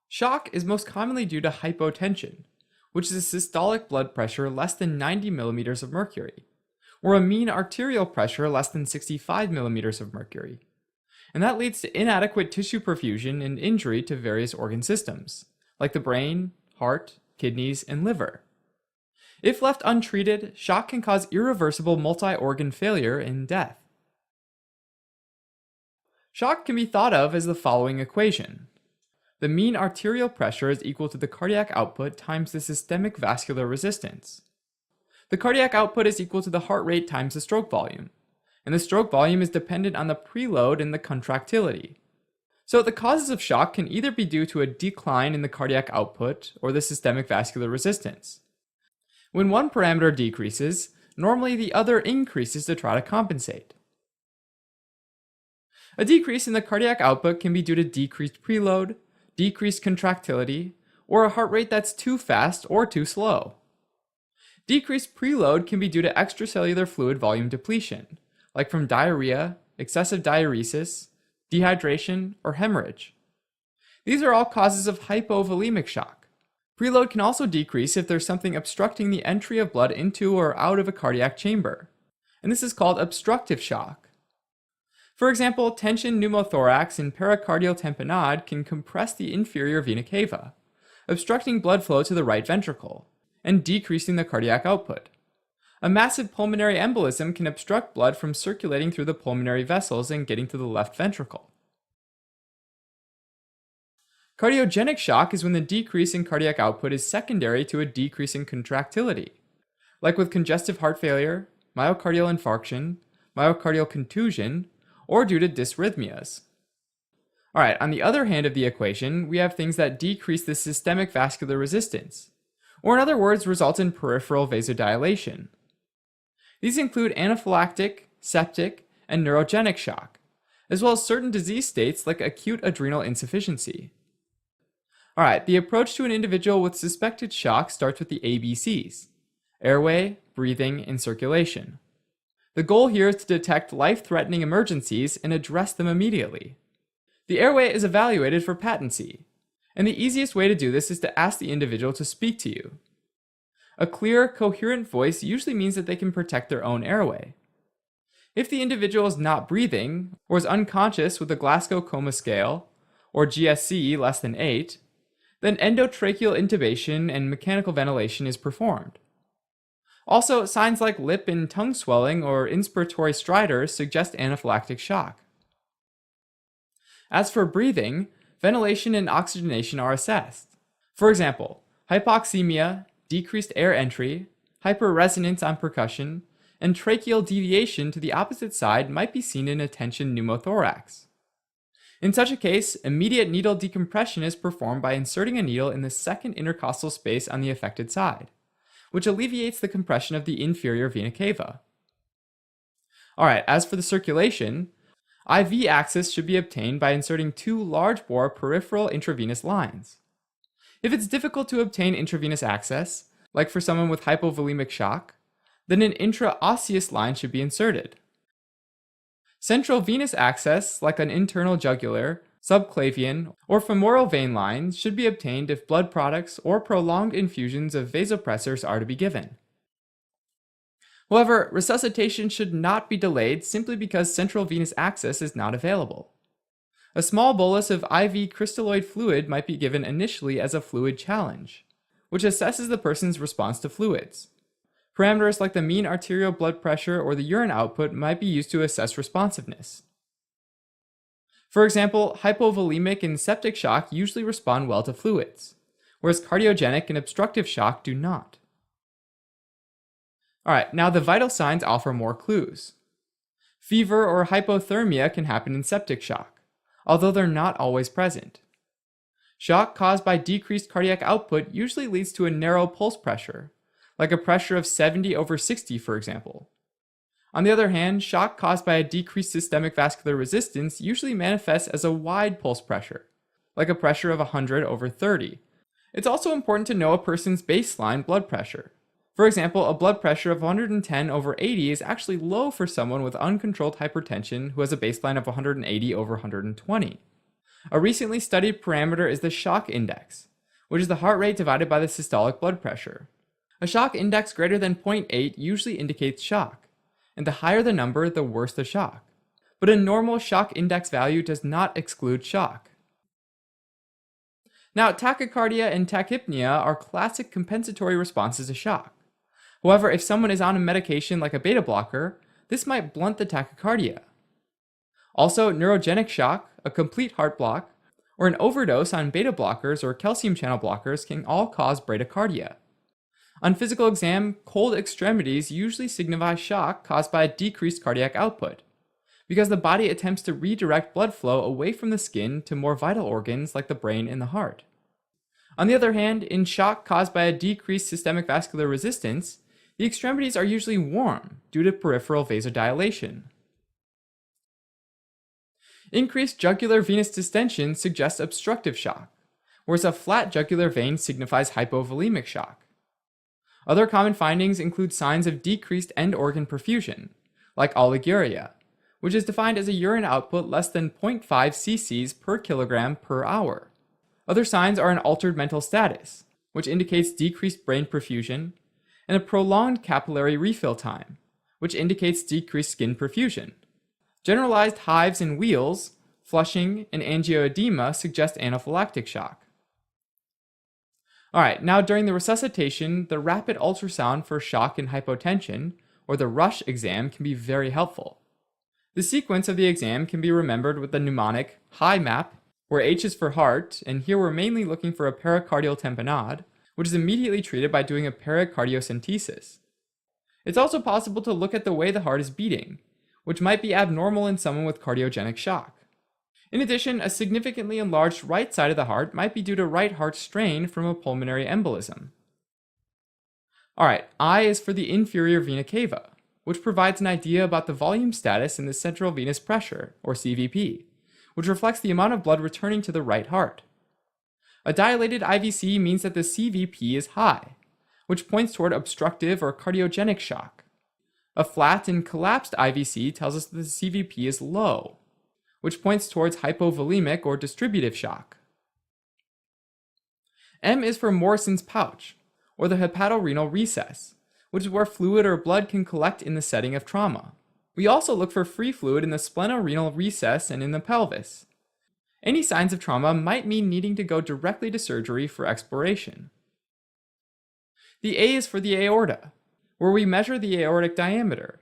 Shock is most commonly due to hypotension, which is a systolic blood pressure less than 90 millimeters of mercury, or a mean arterial pressure less than 65 millimeters of mercury. And that leads to inadequate tissue perfusion and injury to various organ systems, like the brain, heart, kidneys, and liver. If left untreated, shock can cause irreversible multi-organ failure and death. Shock can be thought of as the following equation. The mean arterial pressure is equal to the cardiac output times the systemic vascular resistance. The cardiac output is equal to the heart rate times the stroke volume, and the stroke volume is dependent on the preload and the contractility. So the causes of shock can either be due to a decline in the cardiac output or the systemic vascular resistance. When one parameter decreases, normally the other increases to try to compensate. A decrease in the cardiac output can be due to decreased preload, decreased contractility, or a heart rate that's too fast or too slow. Decreased preload can be due to extracellular fluid volume depletion, like from diarrhea, excessive diuresis, dehydration, or hemorrhage. These are all causes of hypovolemic shock. Preload can also decrease if there's something obstructing the entry of blood into or out of a cardiac chamber, and this is called obstructive shock. For example, tension pneumothorax and pericardial tamponade can compress the inferior vena cava, obstructing blood flow to the right ventricle, and decreasing the cardiac output. A massive pulmonary embolism can obstruct blood from circulating through the pulmonary vessels and getting to the left ventricle. Cardiogenic shock is when the decrease in cardiac output is secondary to a decrease in contractility, like with congestive heart failure, myocardial infarction, myocardial contusion, or due to dysrhythmias. Alright, on the other hand of the equation, we have things that decrease the systemic vascular resistance, or in other words, result in peripheral vasodilation. These include anaphylactic, septic, and neurogenic shock, as well as certain disease states like acute adrenal insufficiency. Alright, the approach to an individual with suspected shock starts with the ABCs: airway, breathing, and circulation. The goal here is to detect life-threatening emergencies and address them immediately. The airway is evaluated for patency, and the easiest way to do this is to ask the individual to speak to you. A clear, coherent voice usually means that they can protect their own airway. If the individual is not breathing, or is unconscious with a Glasgow Coma Scale, or GSC less than 8, then endotracheal intubation and mechanical ventilation is performed. Also, signs like lip and tongue swelling or inspiratory stridors suggest anaphylactic shock. As for breathing, ventilation and oxygenation are assessed. For example, hypoxemia, decreased air entry, hyperresonance on percussion, and tracheal deviation to the opposite side might be seen in a tension pneumothorax. In such a case, immediate needle decompression is performed by inserting a needle in the second intercostal space on the affected side, which alleviates the compression of the inferior vena cava. Alright, as for the circulation, IV access should be obtained by inserting 2 large-bore peripheral intravenous lines. If it's difficult to obtain intravenous access, like for someone with hypovolemic shock, then an intraosseous line should be inserted. Central venous access, like an internal jugular, subclavian, or femoral vein lines, should be obtained if blood products or prolonged infusions of vasopressors are to be given. However, resuscitation should not be delayed simply because central venous access is not available. A small bolus of IV crystalloid fluid might be given initially as a fluid challenge, which assesses the person's response to fluids. Parameters like the mean arterial blood pressure or the urine output might be used to assess responsiveness. For example, hypovolemic and septic shock usually respond well to fluids, whereas cardiogenic and obstructive shock do not. Alright, now the vital signs offer more clues. Fever or hypothermia can happen in septic shock, although they're not always present. Shock caused by decreased cardiac output usually leads to a narrow pulse pressure, like a pressure of 70/60, for example. On the other hand, shock caused by a decreased systemic vascular resistance usually manifests as a wide pulse pressure, like a pressure of 100/30. It's also important to know a person's baseline blood pressure. For example, a blood pressure of 110/80 is actually low for someone with uncontrolled hypertension who has a baseline of 180/120. A recently studied parameter is the shock index, which is the heart rate divided by the systolic blood pressure. A shock index greater than 0.8 usually indicates shock, and the higher the number, the worse the shock. But a normal shock index value does not exclude shock. Now, tachycardia and tachypnea are classic compensatory responses to shock. However, if someone is on a medication like a beta blocker, this might blunt the tachycardia. Also, neurogenic shock, a complete heart block, or an overdose on beta blockers or calcium channel blockers can all cause bradycardia. On physical exam, cold extremities usually signify shock caused by a decreased cardiac output, because the body attempts to redirect blood flow away from the skin to more vital organs like the brain and the heart. On the other hand, in shock caused by a decreased systemic vascular resistance, the extremities are usually warm due to peripheral vasodilation. Increased jugular venous distension suggests obstructive shock, whereas a flat jugular vein signifies hypovolemic shock. Other common findings include signs of decreased end organ perfusion, like oliguria, which is defined as a urine output less than 0.5 cc's per kilogram per hour. Other signs are an altered mental status, which indicates decreased brain perfusion, and a prolonged capillary refill time, which indicates decreased skin perfusion. Generalized hives and wheals, flushing, and angioedema suggest anaphylactic shock. Alright, now during the resuscitation, the rapid ultrasound for shock and hypotension, or the rush exam, can be very helpful. The sequence of the exam can be remembered with the mnemonic HI map, where H is for heart, and here we're mainly looking for a pericardial tamponade, which is immediately treated by doing a pericardiocentesis. It's also possible to look at the way the heart is beating, which might be abnormal in someone with cardiogenic shock. In addition, a significantly enlarged right side of the heart might be due to right heart strain from a pulmonary embolism. Alright, I is for the inferior vena cava, which provides an idea about the volume status in the central venous pressure, or CVP, which reflects the amount of blood returning to the right heart. A dilated IVC means that the CVP is high, which points toward obstructive or cardiogenic shock. A flat and collapsed IVC tells us that the CVP is low, which points towards hypovolemic or distributive shock. M is for Morrison's pouch, or the hepatorenal recess, which is where fluid or blood can collect in the setting of trauma. We also look for free fluid in the splenorenal recess and in the pelvis. Any signs of trauma might mean needing to go directly to surgery for exploration. The A is for the aorta, where we measure the aortic diameter,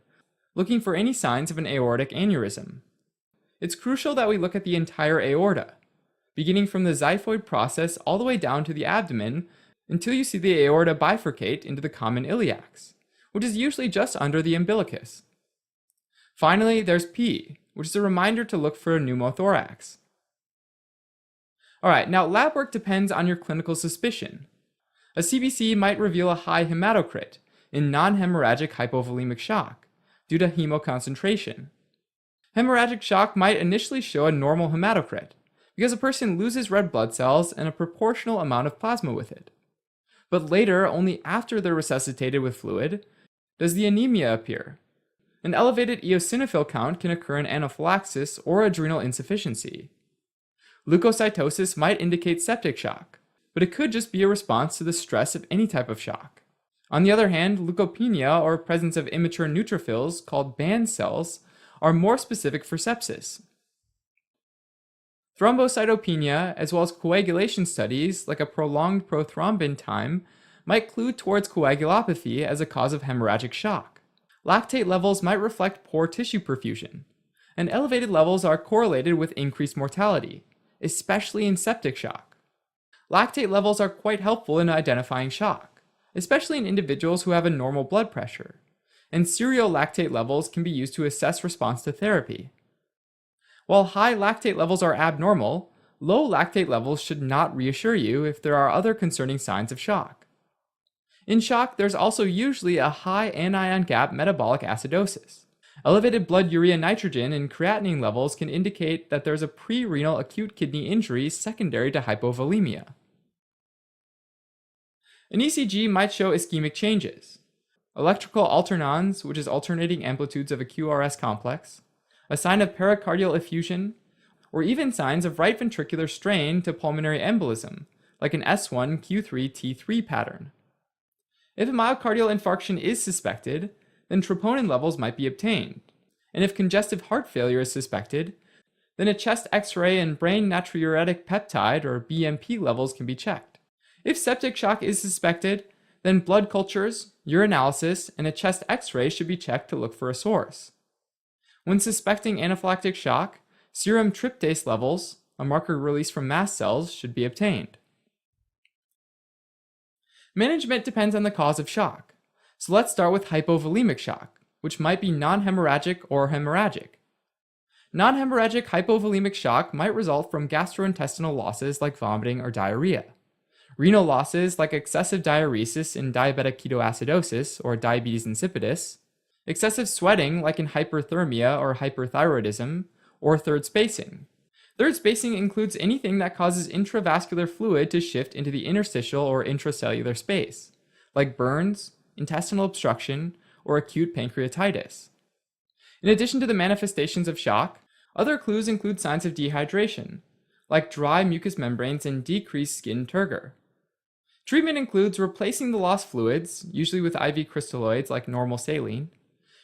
looking for any signs of an aortic aneurysm. It's crucial that we look at the entire aorta, beginning from the xiphoid process all the way down to the abdomen until you see the aorta bifurcate into the common iliacs, which is usually just under the umbilicus. Finally, there's P, which is a reminder to look for a pneumothorax. Alright, now lab work depends on your clinical suspicion. A CBC might reveal a high hematocrit in non-hemorrhagic hypovolemic shock due to hemoconcentration. Hemorrhagic shock might initially show a normal hematocrit because a person loses red blood cells and a proportional amount of plasma with it. But later, only after they're resuscitated with fluid, does the anemia appear. An elevated eosinophil count can occur in anaphylaxis or adrenal insufficiency. Leukocytosis might indicate septic shock, but it could just be a response to the stress of any type of shock. On the other hand, leukopenia or presence of immature neutrophils called band cells are more specific for sepsis. Thrombocytopenia, as well as coagulation studies like a prolonged prothrombin time, might clue towards coagulopathy as a cause of hemorrhagic shock. Lactate levels might reflect poor tissue perfusion, and elevated levels are correlated with increased mortality, especially in septic shock. Lactate levels are quite helpful in identifying shock, especially in individuals who have a normal blood pressure, and serial lactate levels can be used to assess response to therapy. While high lactate levels are abnormal, low lactate levels should not reassure you if there are other concerning signs of shock. In shock, there's also usually a high anion gap metabolic acidosis. Elevated blood urea nitrogen and creatinine levels can indicate that there's a pre-renal acute kidney injury secondary to hypovolemia. An ECG might show ischemic changes. Electrical alternans, which is alternating amplitudes of a QRS complex, a sign of pericardial effusion, or even signs of right ventricular strain to pulmonary embolism, like an S1Q3T3 pattern. If a myocardial infarction is suspected, then troponin levels might be obtained, and if congestive heart failure is suspected, then a chest X-ray and brain natriuretic peptide or BMP levels can be checked. If septic shock is suspected, then blood cultures, urinalysis, and a chest X-ray should be checked to look for a source. When suspecting anaphylactic shock, serum tryptase levels, a marker released from mast cells, should be obtained. Management depends on the cause of shock, so let's start with hypovolemic shock, which might be non-hemorrhagic or hemorrhagic. Non-hemorrhagic hypovolemic shock might result from gastrointestinal losses like vomiting or diarrhea, renal losses like excessive diuresis in diabetic ketoacidosis or diabetes insipidus, excessive sweating like in hyperthermia or hyperthyroidism, or third spacing. Third spacing includes anything that causes intravascular fluid to shift into the interstitial or intracellular space, like burns, intestinal obstruction, or acute pancreatitis. In addition to the manifestations of shock, other clues include signs of dehydration, like dry mucous membranes and decreased skin turgor. Treatment includes replacing the lost fluids, usually with IV crystalloids like normal saline,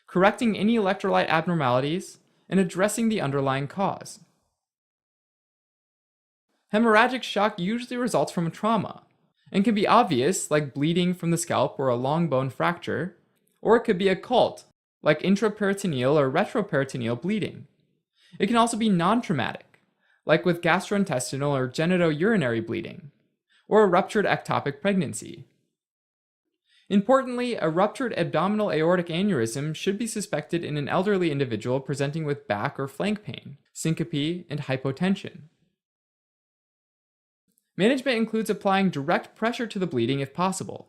correcting any electrolyte abnormalities, and addressing the underlying cause. Hemorrhagic shock usually results from a trauma, and can be obvious, like bleeding from the scalp or a long bone fracture, or it could be occult, like intraperitoneal or retroperitoneal bleeding. It can also be non-traumatic, like with gastrointestinal or genitourinary bleeding, or a ruptured ectopic pregnancy. Importantly, a ruptured abdominal aortic aneurysm should be suspected in an elderly individual presenting with back or flank pain, syncope, and hypotension. Management includes applying direct pressure to the bleeding if possible,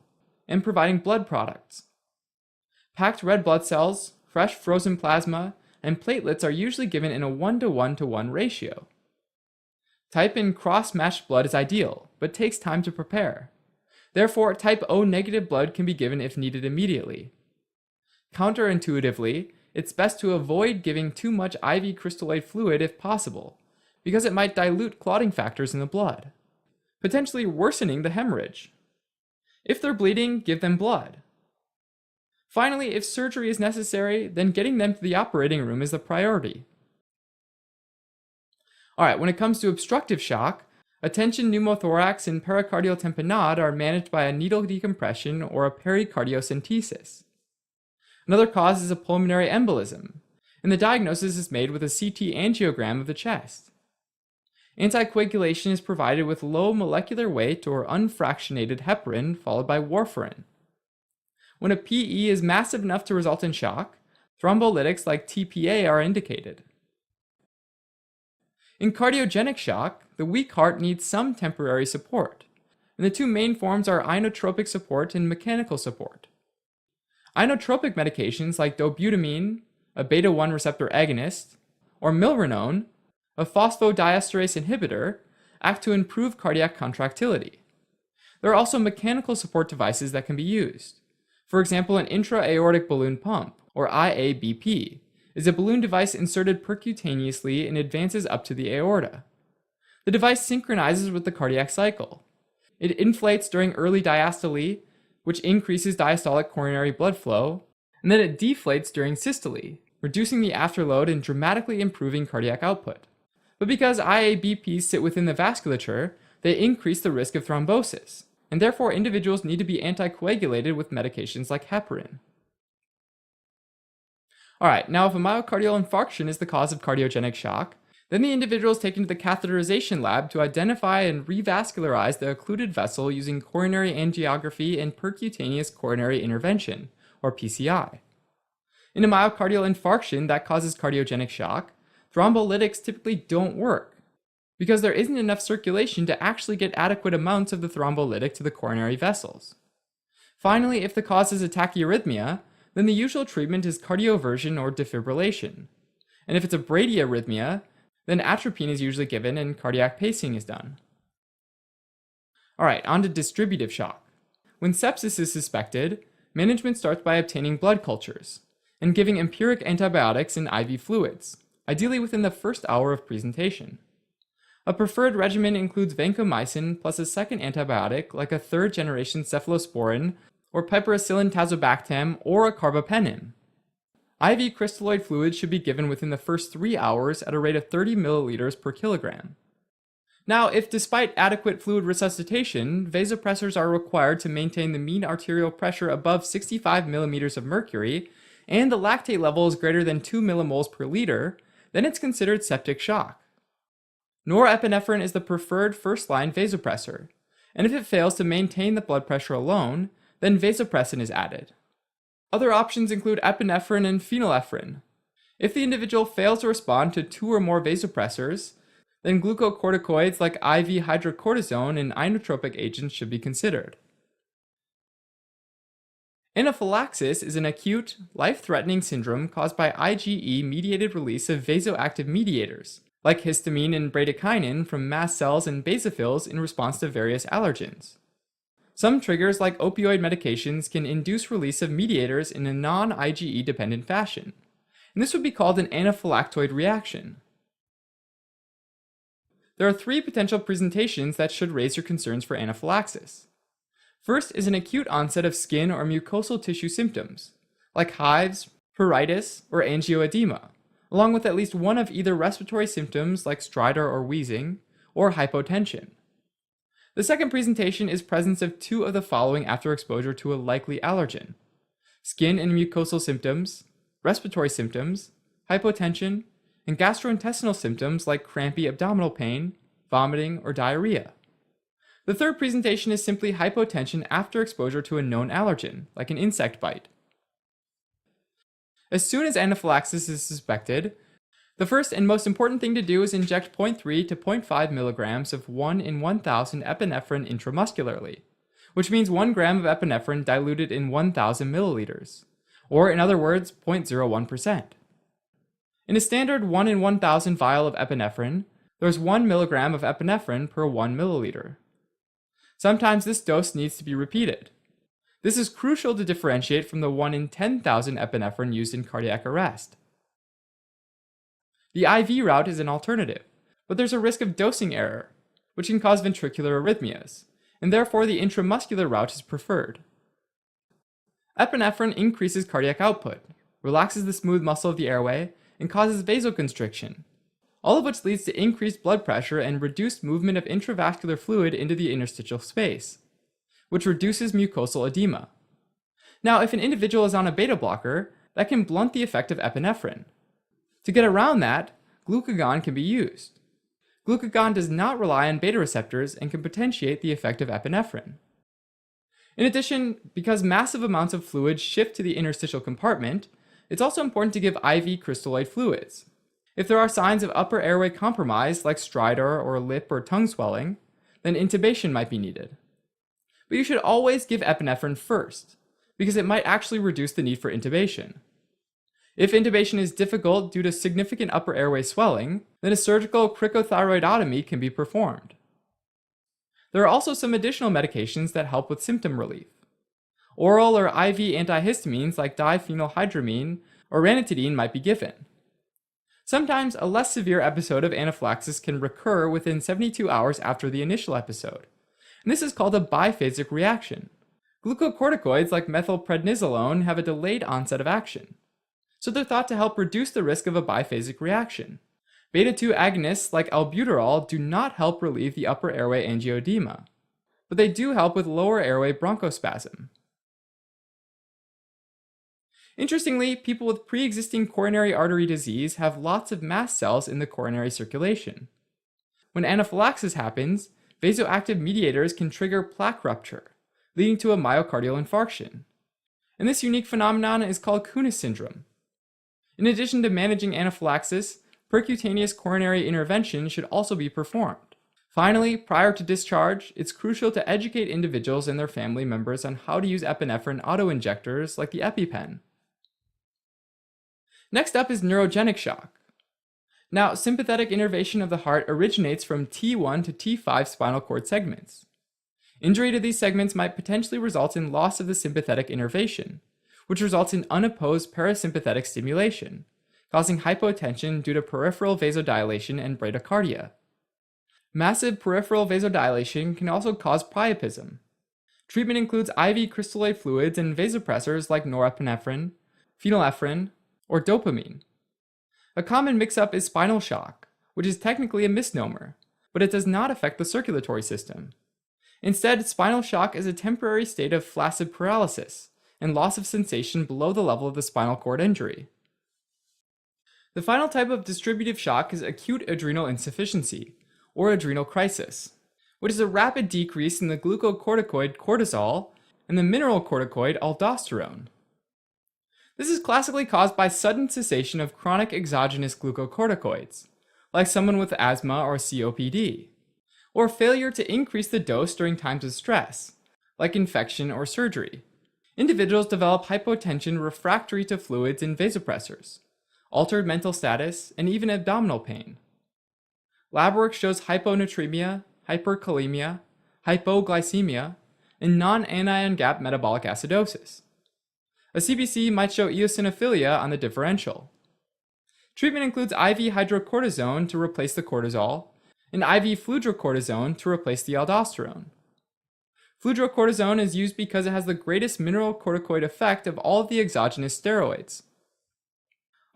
and providing blood products. Packed red blood cells, fresh frozen plasma, and platelets are usually given in a 1:1:1 ratio. Type in cross-matched blood is ideal, but takes time to prepare. Therefore, type O negative blood can be given if needed immediately. Counterintuitively, it's best to avoid giving too much IV crystalloid fluid if possible, because it might dilute clotting factors in the blood, potentially worsening the hemorrhage. If they're bleeding, give them blood. Finally, if surgery is necessary, then getting them to the operating room is the priority. Alright, when it comes to obstructive shock, attention pneumothorax and pericardial tamponade are managed by a needle decompression or a pericardiocentesis. Another cause is a pulmonary embolism, and the diagnosis is made with a CT angiogram of the chest. Anticoagulation is provided with low molecular weight or unfractionated heparin followed by warfarin. When a PE is massive enough to result in shock, thrombolytics like TPA are indicated. In cardiogenic shock, the weak heart needs some temporary support, and the two main forms are inotropic support and mechanical support. Inotropic medications like dobutamine, a beta-1 receptor agonist, or milrinone, a phosphodiesterase inhibitor, act to improve cardiac contractility. There are also mechanical support devices that can be used. For example, an intra-aortic balloon pump, or IABP, is a balloon device inserted percutaneously and advances up to the aorta. The device synchronizes with the cardiac cycle. It inflates during early diastole, which increases diastolic coronary blood flow, and then it deflates during systole, reducing the afterload and dramatically improving cardiac output. But because IABPs sit within the vasculature, they increase the risk of thrombosis, and therefore individuals need to be anticoagulated with medications like heparin. Alright, now if a myocardial infarction is the cause of cardiogenic shock, then the individual is taken to the catheterization lab to identify and revascularize the occluded vessel using coronary angiography and percutaneous coronary intervention, or PCI. In a myocardial infarction that causes cardiogenic shock, thrombolytics typically don't work, because there isn't enough circulation to actually get adequate amounts of the thrombolytic to the coronary vessels. Finally, if the cause is a tachyarrhythmia, then the usual treatment is cardioversion or defibrillation. And if it's a bradyarrhythmia, then atropine is usually given and cardiac pacing is done. Alright, on to distributive shock. When sepsis is suspected, management starts by obtaining blood cultures and giving empiric antibiotics and IV fluids, ideally within the first hour of presentation. A preferred regimen includes vancomycin plus a second antibiotic like a third-generation cephalosporin or piperacillin tazobactam or a carbapenem. IV crystalloid fluid should be given within the first 3 hours at a rate of 30 milliliters per kilogram. Now, if despite adequate fluid resuscitation, vasopressors are required to maintain the mean arterial pressure above 65 millimeters of mercury, and the lactate level is greater than 2 millimoles per liter, then it's considered septic shock. Norepinephrine is the preferred first-line vasopressor, and if it fails to maintain the blood pressure alone, then vasopressin is added. Other options include epinephrine and phenylephrine. If the individual fails to respond to 2 or more vasopressors, then glucocorticoids like IV hydrocortisone and inotropic agents should be considered. Anaphylaxis is an acute, life-threatening syndrome caused by IgE-mediated release of vasoactive mediators, like histamine and bradykinin from mast cells and basophils in response to various allergens. Some triggers like opioid medications can induce release of mediators in a non-IgE dependent fashion, and this would be called an anaphylactoid reaction. There are 3 potential presentations that should raise your concerns for anaphylaxis. First is an acute onset of skin or mucosal tissue symptoms, like hives, pruritus, or angioedema, along with at least one of either respiratory symptoms like stridor or wheezing, or hypotension. The second presentation is presence of 2 of the following after exposure to a likely allergen: skin and mucosal symptoms, respiratory symptoms, hypotension, and gastrointestinal symptoms like crampy abdominal pain, vomiting, or diarrhea. The third presentation is simply hypotension after exposure to a known allergen, like an insect bite. As soon as anaphylaxis is suspected, the first and most important thing to do is inject 0.3 to 0.5 milligrams of 1 in 1,000 epinephrine intramuscularly, which means 1 gram of epinephrine diluted in 1,000 milliliters, or in other words, 0.01%. In a standard 1 in 1,000 vial of epinephrine, there's 1 milligram of epinephrine per 1 milliliter. Sometimes this dose needs to be repeated. This is crucial to differentiate from the 1 in 10,000 epinephrine used in cardiac arrest. The IV route is an alternative, but there's a risk of dosing error, which can cause ventricular arrhythmias, and therefore the intramuscular route is preferred. Epinephrine increases cardiac output, relaxes the smooth muscle of the airway, and causes vasoconstriction, all of which leads to increased blood pressure and reduced movement of intravascular fluid into the interstitial space, which reduces mucosal edema. Now, if an individual is on a beta blocker, that can blunt the effect of epinephrine. To get around that, glucagon can be used. Glucagon does not rely on beta receptors and can potentiate the effect of epinephrine. In addition, because massive amounts of fluid shift to the interstitial compartment, it's also important to give IV crystalloid fluids. If there are signs of upper airway compromise, like stridor or lip or tongue swelling, then intubation might be needed. But you should always give epinephrine first, because it might actually reduce the need for intubation. If intubation is difficult due to significant upper airway swelling, then a surgical cricothyroidotomy can be performed. There are also some additional medications that help with symptom relief. Oral or IV antihistamines like diphenylhydramine or ranitidine might be given. Sometimes a less severe episode of anaphylaxis can recur within 72 hours after the initial episode, and this is called a biphasic reaction. Glucocorticoids like methylprednisolone have a delayed onset of action, so they're thought to help reduce the risk of a biphasic reaction. Beta-2 agonists like albuterol do not help relieve the upper airway angioedema, but they do help with lower airway bronchospasm. Interestingly, people with pre-existing coronary artery disease have lots of mast cells in the coronary circulation. When anaphylaxis happens, vasoactive mediators can trigger plaque rupture, leading to a myocardial infarction. And this unique phenomenon is called Kunis syndrome. In addition to managing anaphylaxis, percutaneous coronary intervention should also be performed. Finally, prior to discharge, it's crucial to educate individuals and their family members on how to use epinephrine autoinjectors like the EpiPen. Next up is neurogenic shock. Now, sympathetic innervation of the heart originates from T1 to T5 spinal cord segments. Injury to these segments might potentially result in loss of the sympathetic innervation, which results in unopposed parasympathetic stimulation, causing hypotension due to peripheral vasodilation and bradycardia. Massive peripheral vasodilation can also cause priapism. Treatment includes IV crystalloid fluids and vasopressors like norepinephrine, phenylephrine, or dopamine. A common mix-up is spinal shock, which is technically a misnomer, but it does not affect the circulatory system. Instead, spinal shock is a temporary state of flaccid paralysis and loss of sensation below the level of the spinal cord injury. The final type of distributive shock is acute adrenal insufficiency, or adrenal crisis, which is a rapid decrease in the glucocorticoid cortisol and the mineral corticoid aldosterone. This is classically caused by sudden cessation of chronic exogenous glucocorticoids, like someone with asthma or COPD, or failure to increase the dose during times of stress, like infection or surgery. Individuals develop hypotension refractory to fluids and vasopressors, altered mental status, and even abdominal pain. Lab work shows hyponatremia, hyperkalemia, hypoglycemia, and non-anion gap metabolic acidosis. A CBC might show eosinophilia on the differential. Treatment includes IV hydrocortisone to replace the cortisol, and IV fludrocortisone to replace the aldosterone. Fludrocortisone is used because it has the greatest mineral corticoid effect of all of the exogenous steroids.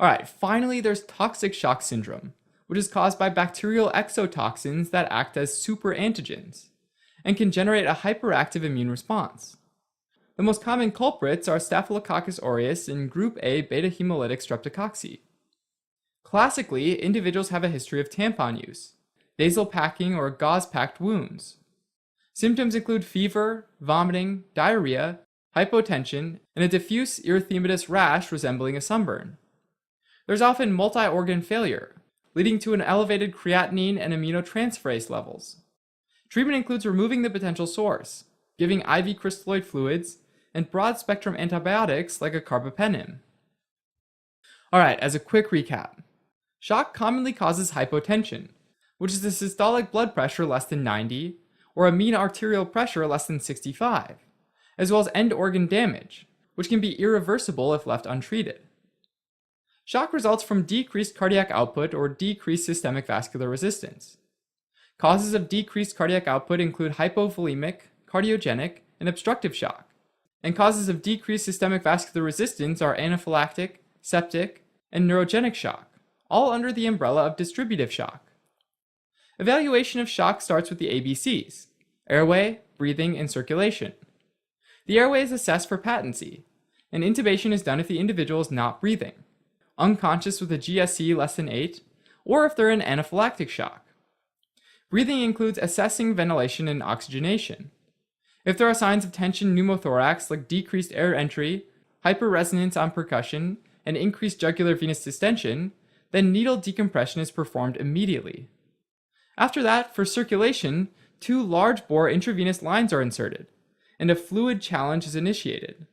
Alright, finally there's toxic shock syndrome, which is caused by bacterial exotoxins that act as superantigens and can generate a hyperactive immune response. The most common culprits are Staphylococcus aureus and group A beta hemolytic streptococci. Classically, individuals have a history of tampon use, nasal packing or gauze-packed wounds. Symptoms include fever, vomiting, diarrhea, hypotension, and a diffuse erythematous rash resembling a sunburn. There's often multi-organ failure, leading to an elevated creatinine and aminotransferase levels. Treatment includes removing the potential source, giving IV crystalloid fluids, and broad-spectrum antibiotics like a carbapenem. Alright, as a quick recap, shock commonly causes hypotension, which is a systolic blood pressure less than 90, or a mean arterial pressure less than 65, as well as end organ damage, which can be irreversible if left untreated. Shock results from decreased cardiac output or decreased systemic vascular resistance. Causes of decreased cardiac output include hypovolemic, cardiogenic, and obstructive shock. And causes of decreased systemic vascular resistance are anaphylactic, septic, and neurogenic shock, all under the umbrella of distributive shock. Evaluation of shock starts with the ABCs: airway, breathing, and circulation. The airway is assessed for patency, and intubation is done if the individual is not breathing, unconscious with a GSC less than 8, or if they're in anaphylactic shock. Breathing includes assessing ventilation and oxygenation. If there are signs of tension pneumothorax like decreased air entry, hyperresonance on percussion, and increased jugular venous distension, then needle decompression is performed immediately. After that, for circulation, 2 large-bore intravenous lines are inserted, and a fluid challenge is initiated.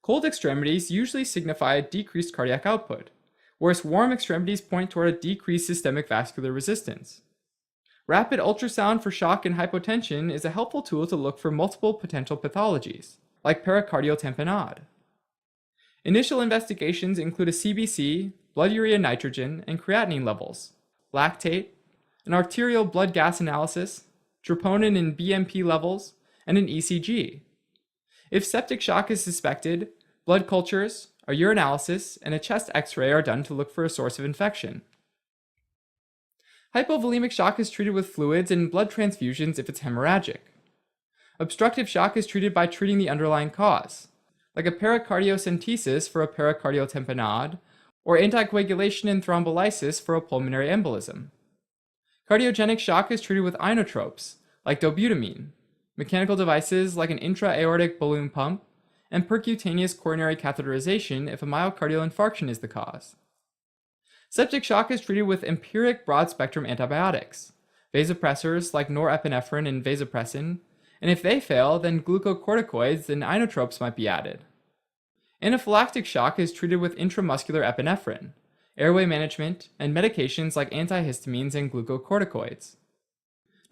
Cold extremities usually signify a decreased cardiac output, whereas warm extremities point toward a decreased systemic vascular resistance. Rapid ultrasound for shock and hypotension is a helpful tool to look for multiple potential pathologies, like pericardial tamponade. Initial investigations include a CBC, blood urea nitrogen, and creatinine levels, lactate, an arterial blood gas analysis, troponin and BMP levels, and an ECG. If septic shock is suspected, blood cultures, a urinalysis, and a chest X-ray are done to look for a source of infection. Hypovolemic shock is treated with fluids and blood transfusions if it's hemorrhagic. Obstructive shock is treated by treating the underlying cause, like a pericardiocentesis for a pericardial tamponade, or anticoagulation and thrombolysis for a pulmonary embolism. Cardiogenic shock is treated with inotropes, like dobutamine, mechanical devices like an intra-aortic balloon pump, and percutaneous coronary catheterization if a myocardial infarction is the cause. Septic shock is treated with empiric broad-spectrum antibiotics, vasopressors like norepinephrine and vasopressin, and if they fail, then glucocorticoids and inotropes might be added. Anaphylactic shock is treated with intramuscular epinephrine, airway management, and medications like antihistamines and glucocorticoids.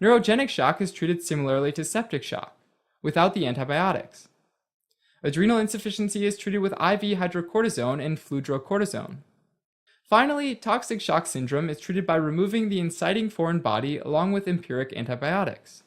Neurogenic shock is treated similarly to septic shock, without the antibiotics. Adrenal insufficiency is treated with IV hydrocortisone and fludrocortisone. Finally, toxic shock syndrome is treated by removing the inciting foreign body along with empiric antibiotics.